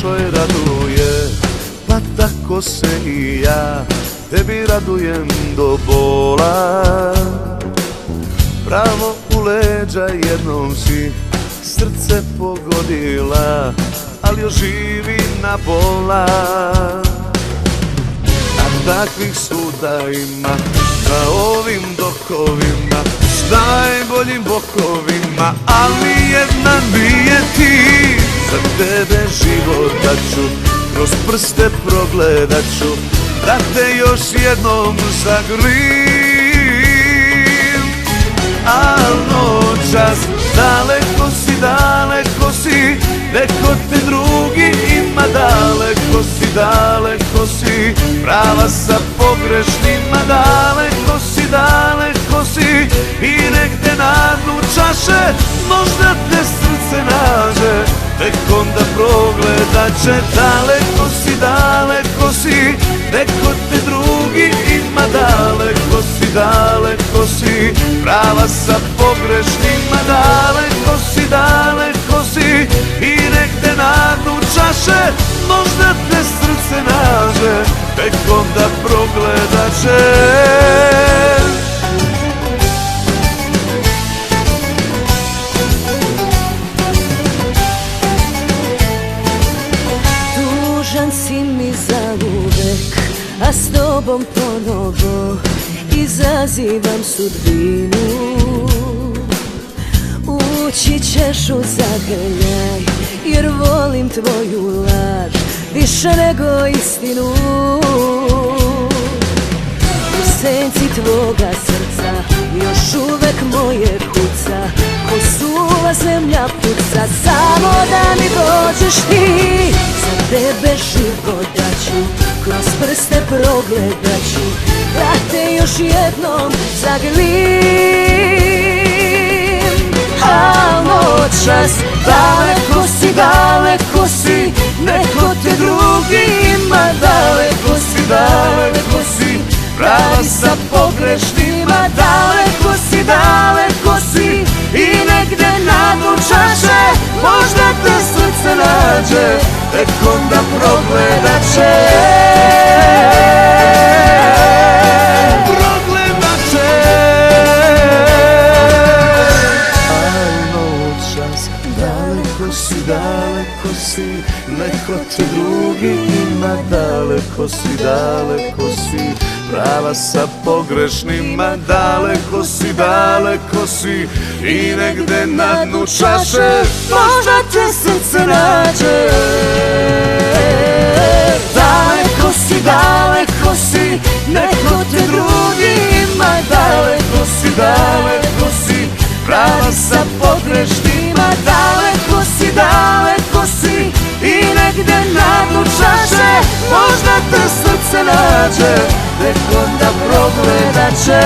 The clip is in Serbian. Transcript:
našoj raduje, pa tako se i ja tebi radujem do bola. Pravo u leđa jednom si srce pogodila, ali još živi na pola. A takvih suda ima na ovim dokovima s najboljim bokovima, ali jedna nije ti. Za tebe život daću, kroz prste progledat ću, da te još jednom zagrim. A noćas daleko si, neko te drugi ima. Daleko si, prava sa pogrešnima. Daleko si, i negde na dnu čaše možda te srce nađe, tek onda progledat će. Daleko si, neko te drugi ima. Daleko si, prava sa pogrešnima. Daleko si, i negde na dnu čaše možda te srce nađe, tek onda progledat će. Tužan si mi za uvek, a s tobom ponovo izazivam sudbinu. Ući ćeš u zagrljaj, jer volim tvoju laž više nego istinu. U senci tvoga srca još uvek moje kuca, ko suva zemlja puca. Samo da mi dođeš ti, za tebe život daću, kroz prste progledat ću, da te još jednom zagrlim. A noćas daleko si, neko te drugi ima. Daleko si, pravi sa pogrešnima. Daleko si, i negde na dnu čaše možda te srce nađe, tek onda progledat će. Daleko si, neko te drugi ima. Daleko si, prava sa pogrešnima. Daleko si, i negde na dnu čaše možda te srce nađe. Daleko si, neko te drugi ima. Daleko si, prava sa pogrešnima. Daleko si, i negde na dnu čaše možda te srce nađe, tek onda progledat će.